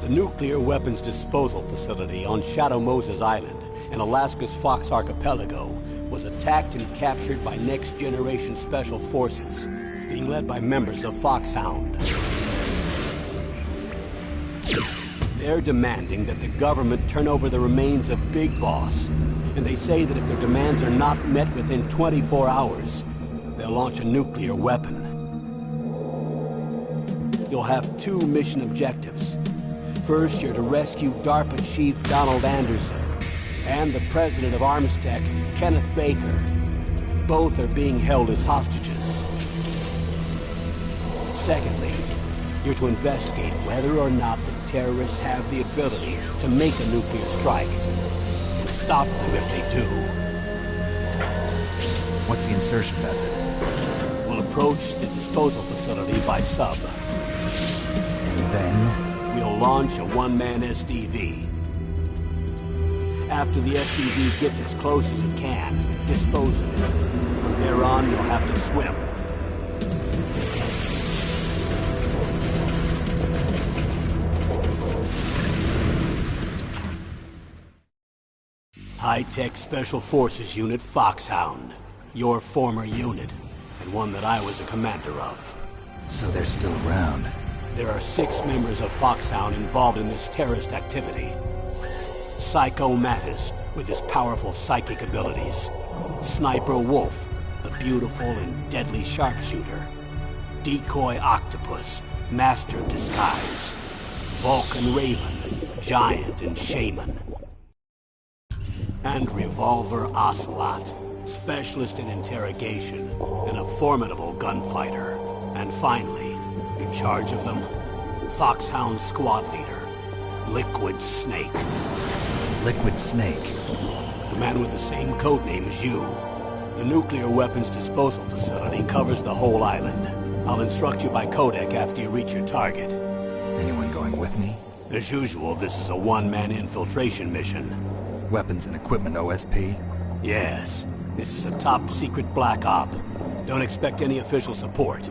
The nuclear weapons disposal facility on Shadow Moses Island in Alaska's Fox Archipelago was attacked and captured by next-generation special forces, being led by members of Foxhound. They're demanding that the government turn over the remains of Big Boss, and they say that if their demands are not met within 24 hours, they'll launch a nuclear weapon. You'll have two mission objectives. First, you're to rescue DARPA Chief Donald Anderson and the president of Armstech, Kenneth Baker. Both are being held as hostages. Secondly, you're to investigate whether or not the terrorists have the ability to make a nuclear strike and stop them if they do. What's the insertion method? We'll approach the disposal facility by sub. And then? We'll launch a one-man SDV. After the SDV gets as close as it can, dispose of it. From there on, you'll have to swim. High-Tech Special Forces Unit Foxhound. Your former unit, and one that I was a commander of. So they're still around. There are 6 members of Foxhound involved in this terrorist activity. Psycho Mattis, with his powerful psychic abilities. Sniper Wolf, the beautiful and deadly sharpshooter. Decoy Octopus, master of disguise. Vulcan Raven, giant and shaman. And Revolver Ocelot, specialist in interrogation and a formidable gunfighter. And finally, in charge of them, Foxhound's squad leader, Liquid Snake. Liquid Snake? The man with the same codename as you. The nuclear weapons disposal facility covers the whole island. I'll instruct you by codec after you reach your target. Anyone going with me? As usual, this is a one-man infiltration mission. Weapons and equipment OSP? Yes. This is a top-secret black op. Don't expect any official support.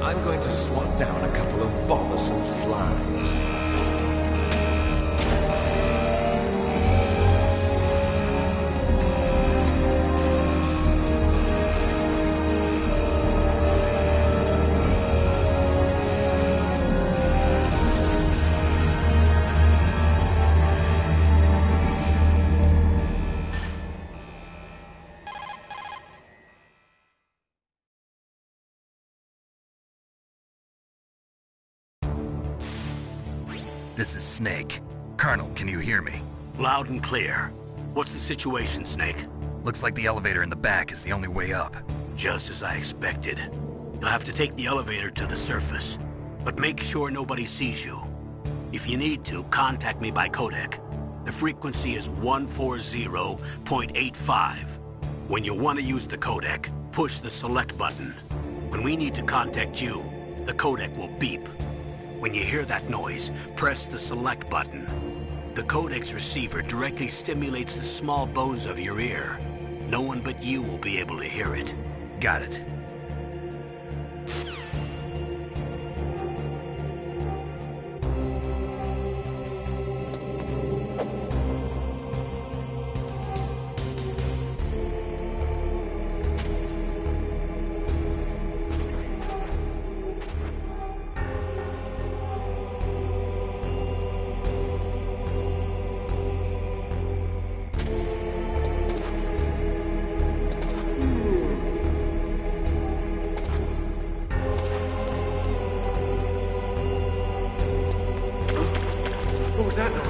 I'm going to swat down a couple of bothersome flies. This is Snake. Colonel, can you hear me? Loud and clear. What's the situation, Snake? Looks like the elevator in the back is the only way up. Just as I expected. You'll have to take the elevator to the surface. But make sure nobody sees you. If you need to, contact me by codec. The frequency is 140.85. When you want to use the codec, push the select button. When we need to contact you, the codec will beep. When you hear that noise, press the select button. The codec's receiver directly stimulates the small bones of your ear. No one but you will be able to hear it. Got it. What was that noise?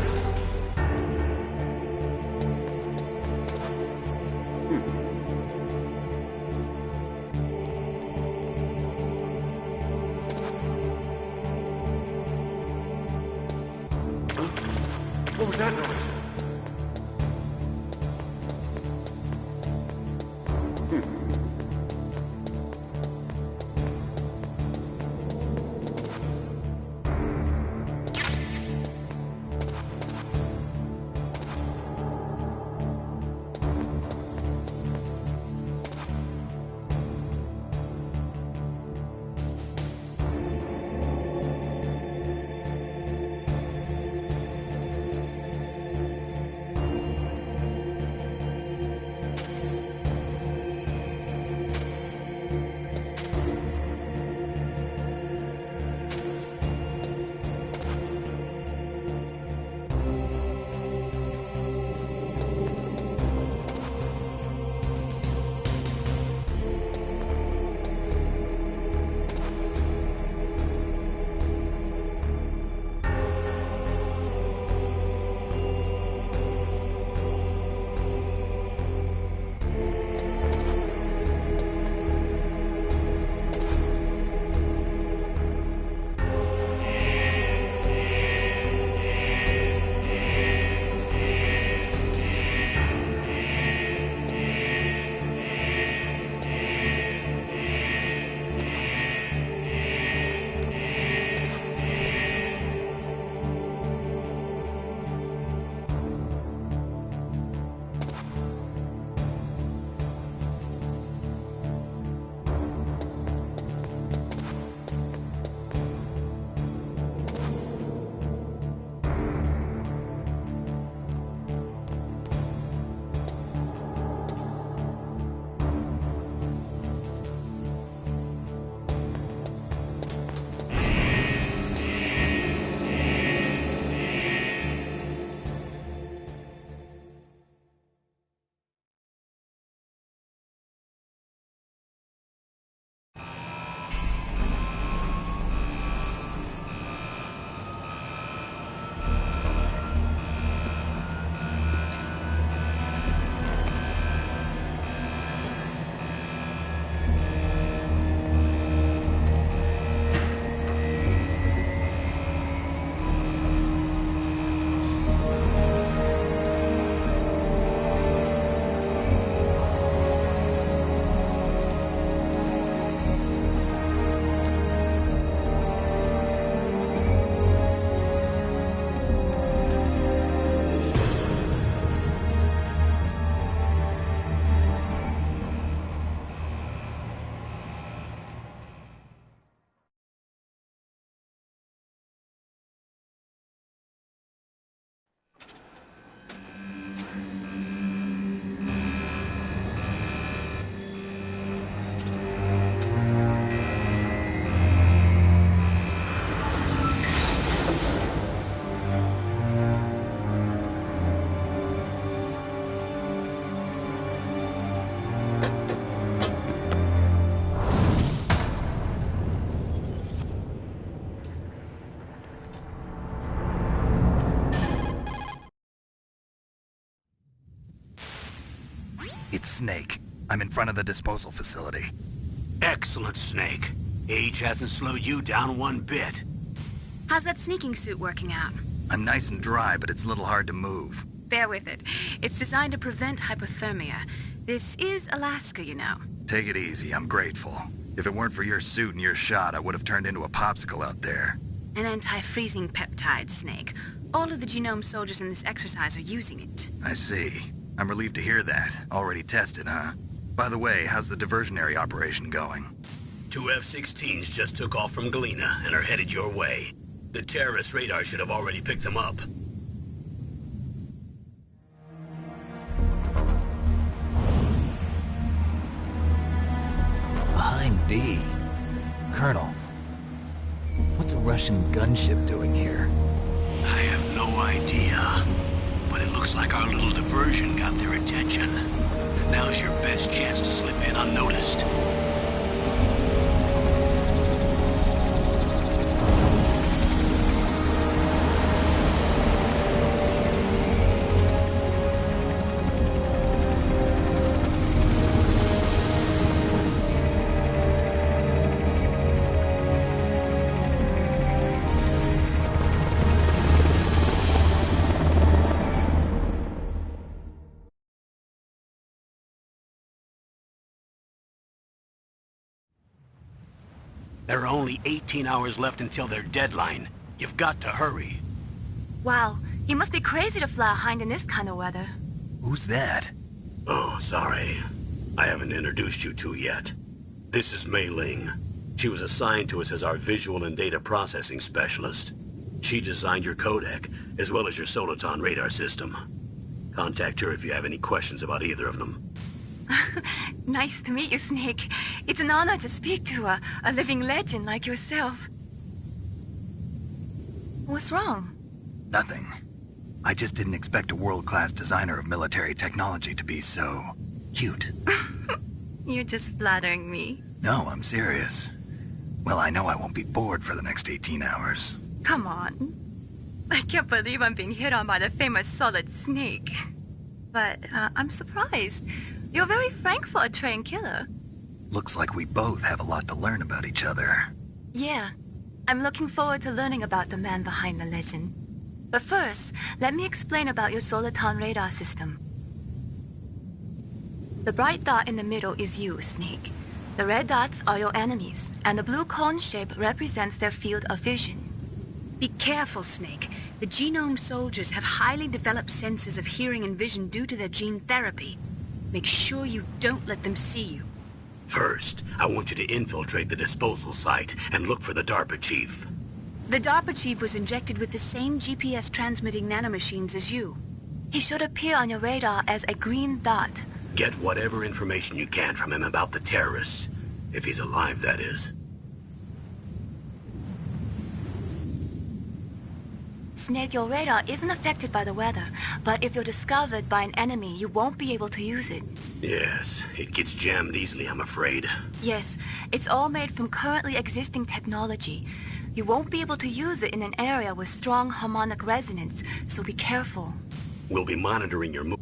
What was that noise? It's Snake. I'm in front of the disposal facility. Excellent, Snake. Age hasn't slowed you down one bit. How's that sneaking suit working out? I'm nice and dry, but it's a little hard to move. Bear with it. It's designed to prevent hypothermia. This is Alaska, you know. Take it easy, I'm grateful. If it weren't for your suit and your shot, I would have turned into a popsicle out there. An anti-freezing peptide, Snake. All of the genome soldiers in this exercise are using it. I see. I'm relieved to hear that. Already tested, huh? By the way, how's the diversionary operation going? 2 F-16s just took off from Galena and are headed your way. The terrorist radar should have already picked them up. Behind D. Colonel, what's a Russian gunship doing here? I have no idea, but it looks like our little diversion got their attention. Now's your best chance to slip in unnoticed. There are only 18 hours left until their deadline. You've got to hurry. Wow, you must be crazy to fly a hind in this kind of weather. Who's that? Oh, sorry. I haven't introduced you to yet. This is Mei Ling. She was assigned to us as our visual and data processing specialist. She designed your codec, as well as your Soliton radar system. Contact her if you have any questions about either of them. Nice to meet you, Snake. It's an honor to speak to a living legend like yourself. What's wrong? Nothing. I just didn't expect a world-class designer of military technology to be so cute. You're just flattering me. No, I'm serious. Well, I know I won't be bored for the next 18 hours. Come on. I can't believe I'm being hit on by the famous Solid Snake. But I'm surprised. You're very frank for a trained killer. Looks like we both have a lot to learn about each other. Yeah. I'm looking forward to learning about the man behind the legend. But first, let me explain about your Soliton radar system. The bright dot in the middle is you, Snake. The red dots are your enemies, and the blue cone shape represents their field of vision. Be careful, Snake. The genome soldiers have highly developed senses of hearing and vision due to their gene therapy. Make sure you don't let them see you. First, I want you to infiltrate the disposal site and look for the DARPA chief. The DARPA chief was injected with the same GPS transmitting nanomachines as you. He should appear on your radar as a green dot. Get whatever information you can from him about the terrorists. If he's alive, that is. Snake, your radar isn't affected by the weather, but if you're discovered by an enemy, you won't be able to use it. Yes, it gets jammed easily, I'm afraid. Yes, it's all made from currently existing technology. You won't be able to use it in an area with strong harmonic resonance, so be careful. We'll be monitoring your movements.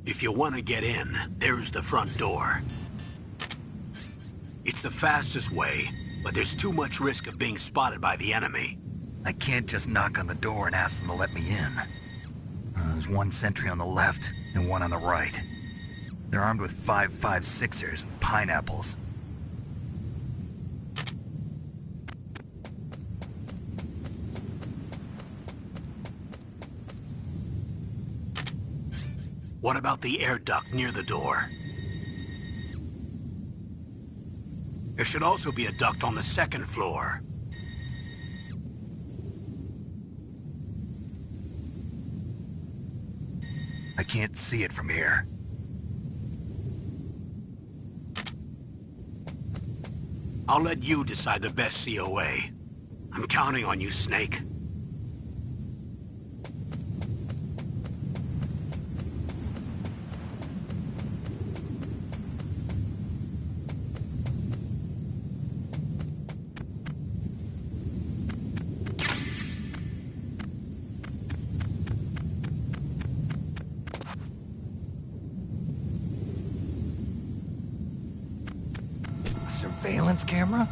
If you want to get in, there's the front door. It's the fastest way, but there's too much risk of being spotted by the enemy. I can't just knock on the door and ask them to let me in. There's one sentry on the left and one on the right. They're armed with 5.56ers and pineapples. What about the air duct near the door? There should also be a duct on the second floor. I can't see it from here. I'll let you decide the best COA. I'm counting on you, Snake. A surveillance camera?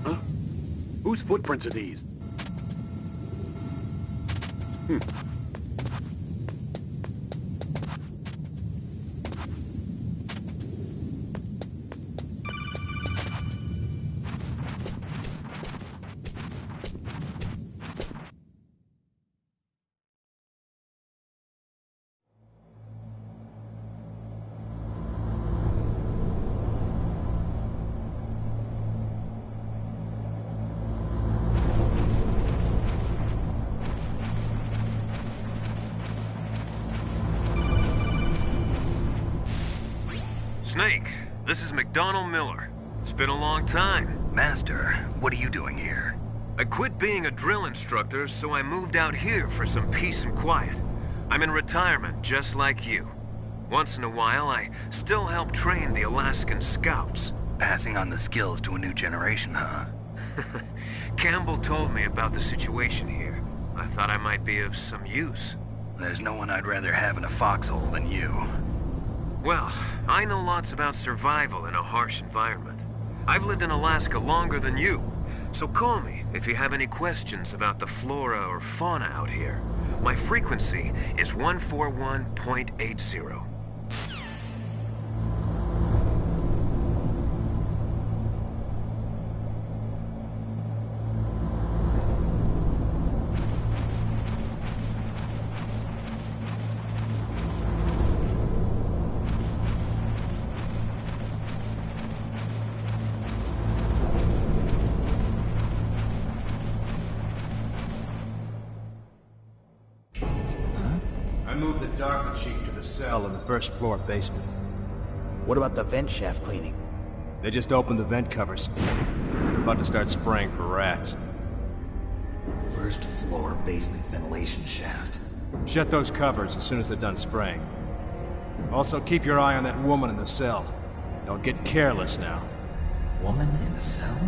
Huh? Whose footprints are these? Snake, this is McDonald Miller. It's been a long time. Master, what are you doing here? I quit being a drill instructor, so I moved out here for some peace and quiet. I'm in retirement, just like you. Once in a while, I still help train the Alaskan Scouts. Passing on the skills to a new generation, huh? Campbell told me about the situation here. I thought I might be of some use. There's no one I'd rather have in a foxhole than you. Well, I know lots about survival in a harsh environment. I've lived in Alaska longer than you, so call me if you have any questions about the flora or fauna out here. My frequency is 141.80. I moved the dark chief to the cell in the first floor basement. What about the vent shaft cleaning? They just opened the vent covers. They're about to start spraying for rats. First floor basement ventilation shaft. Shut those covers as soon as they're done spraying. Also, keep your eye on that woman in the cell. Don't get careless now. Woman in the cell?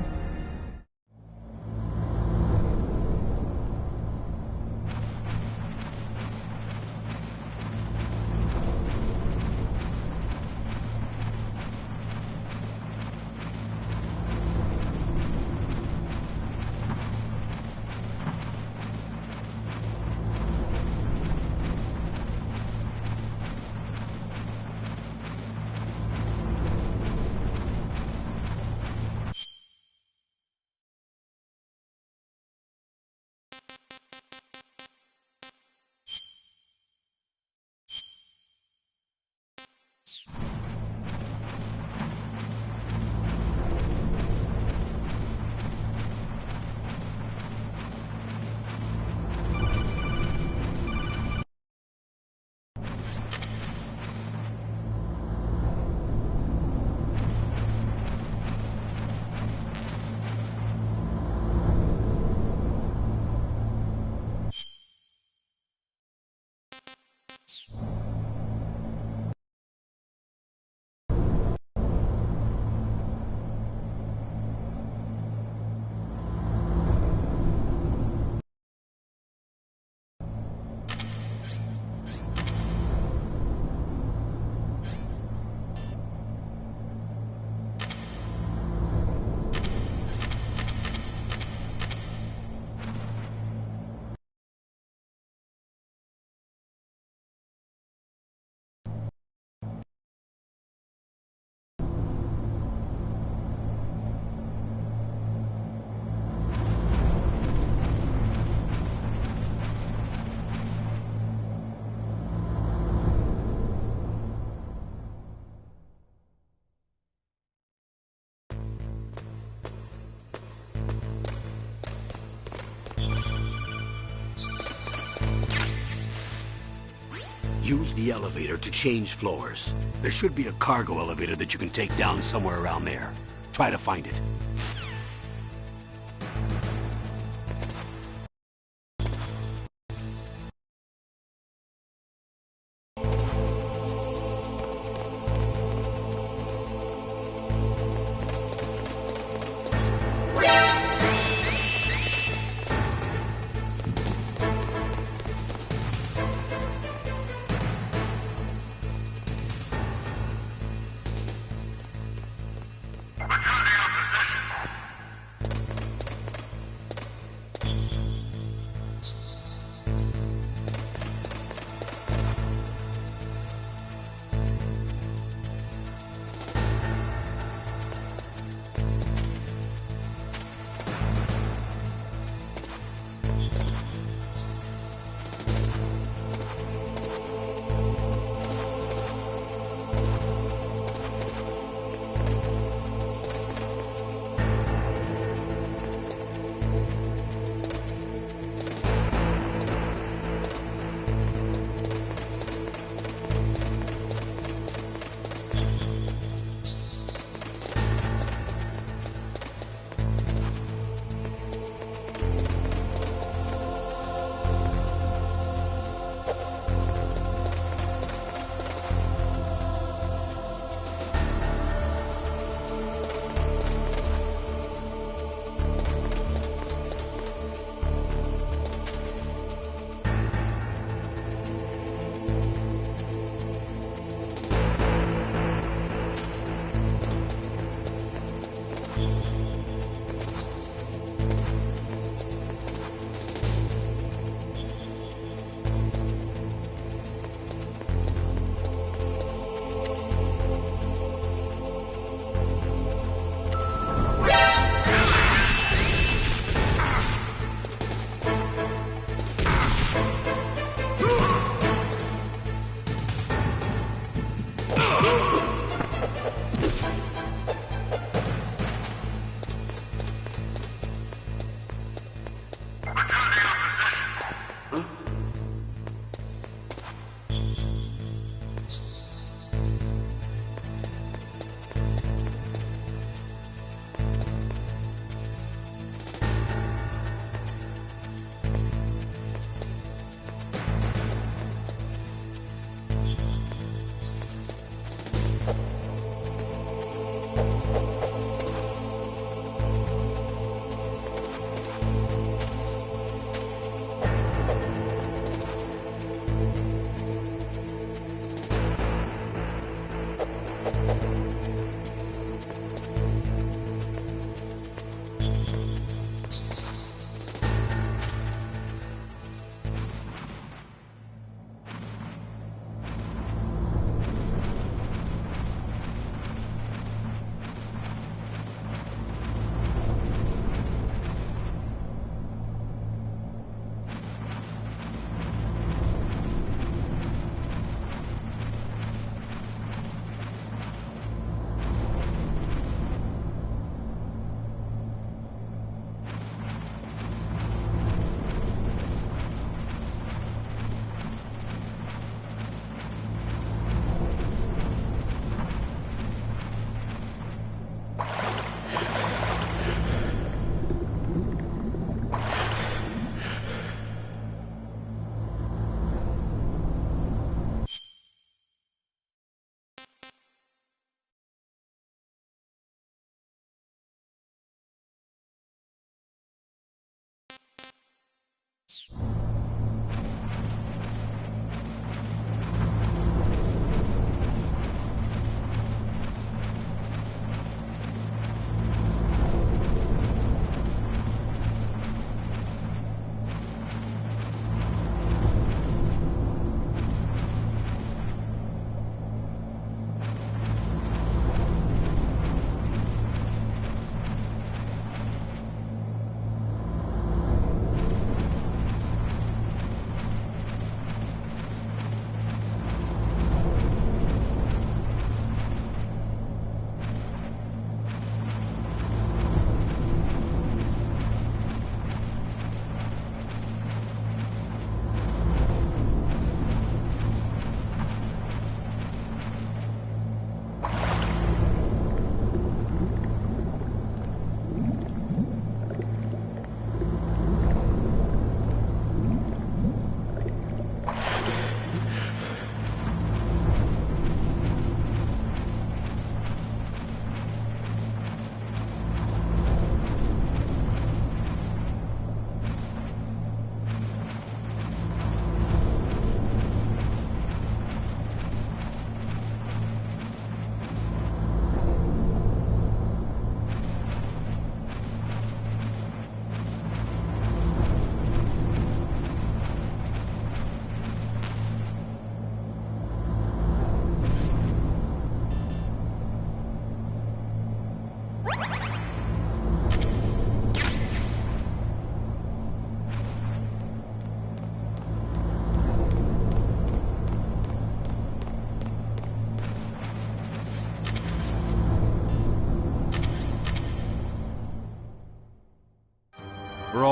Use the elevator to change floors. There should be a cargo elevator that you can take down somewhere around there. Try to find it.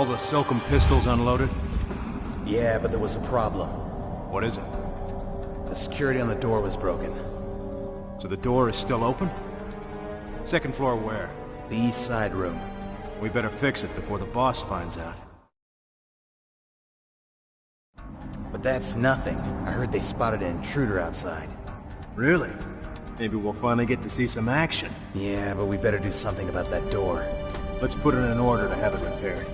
all the Silcom pistols unloaded? Yeah, but there was a problem. What is it? The security on the door was broken. So the door is still open? Second floor where? The east side room. We better fix it before the boss finds out. But that's nothing. I heard they spotted an intruder outside. Really? Maybe we'll finally get to see some action. Yeah, but we better do something about that door. Let's put in an order to have it repaired.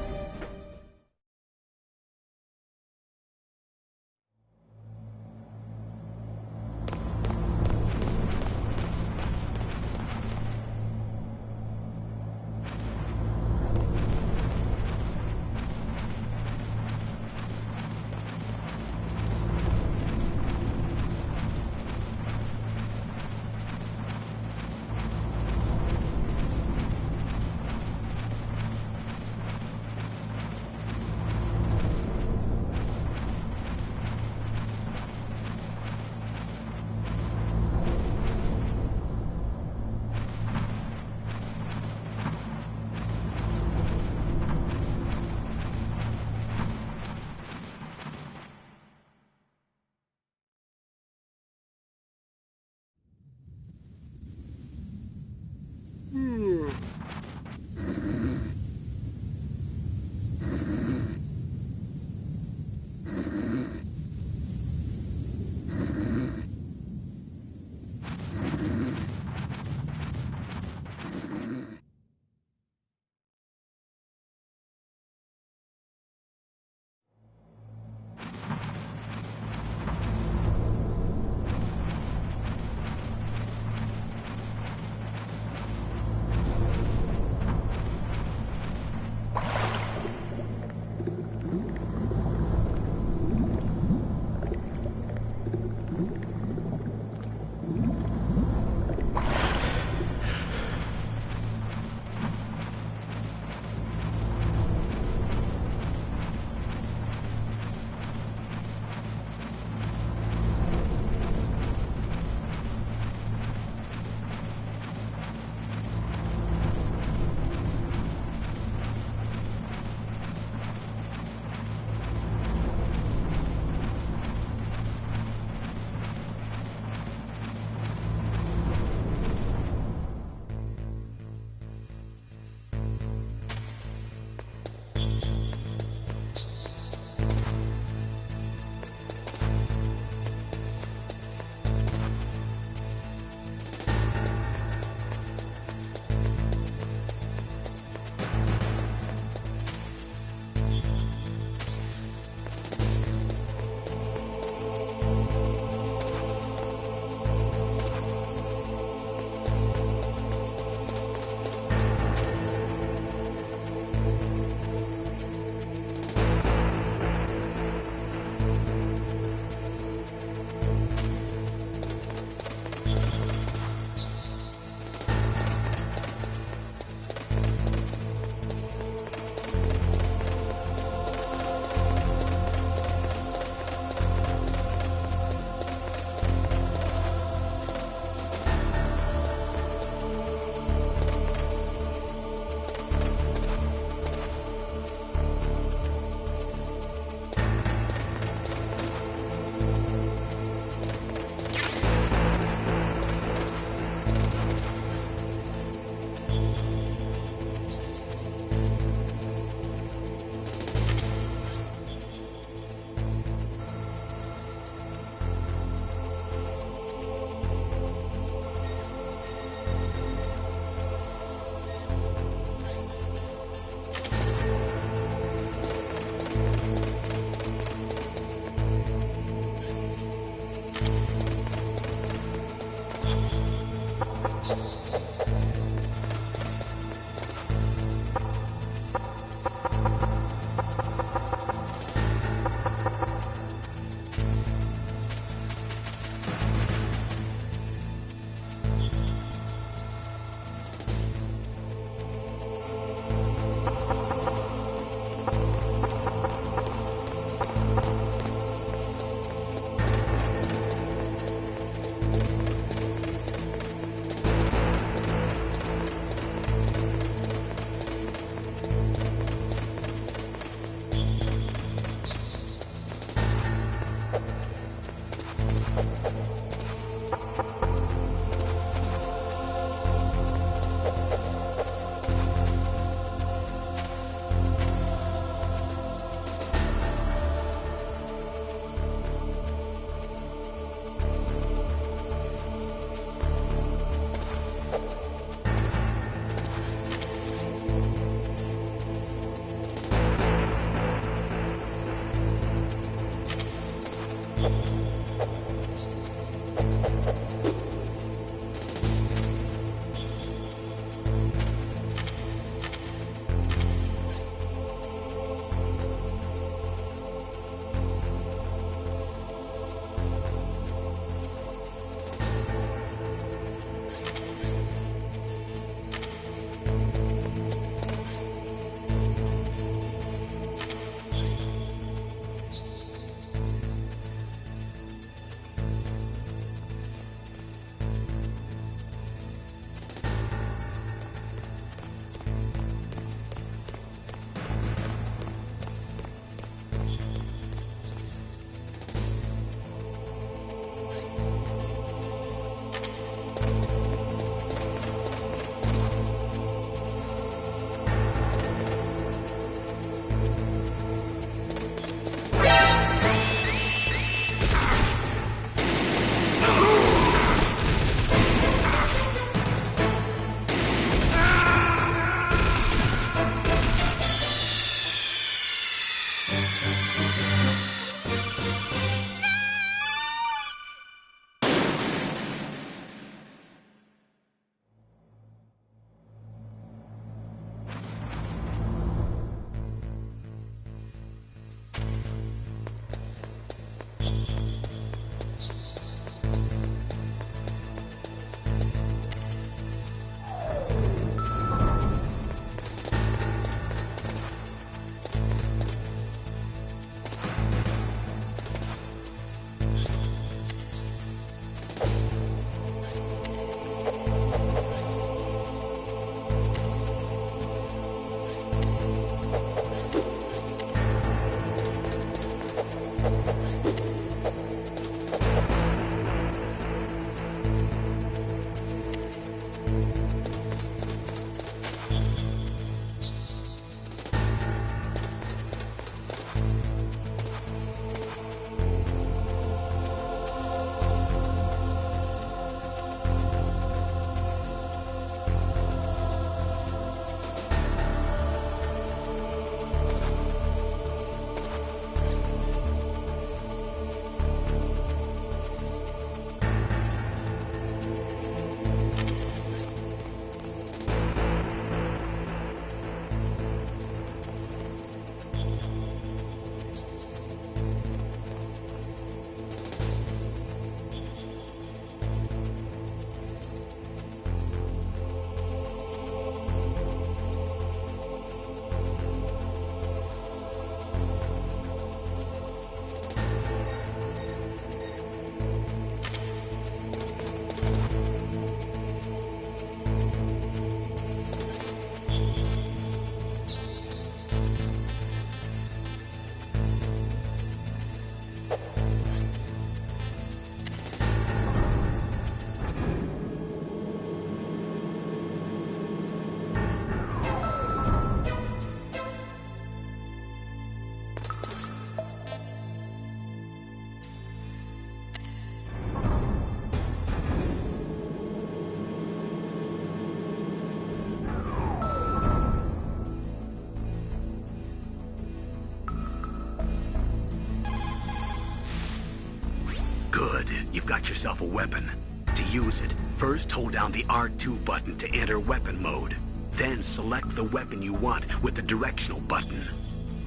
Good. You've got yourself a weapon. To use it, first hold down the R2 button to enter weapon mode. Then select the weapon you want with the directional button.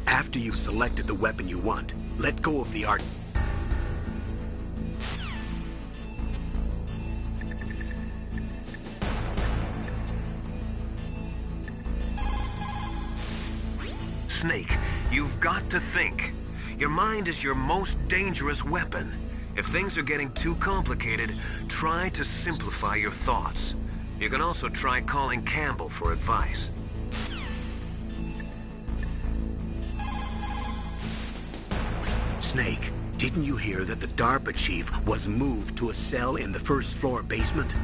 After you've selected the weapon you want, let go of the R... Snake, you've got to think. Your mind is your most dangerous weapon. If things are getting too complicated, try to simplify your thoughts. You can also try calling Campbell for advice. Snake, didn't you hear that the DARPA chief was moved to a cell in the first floor basement?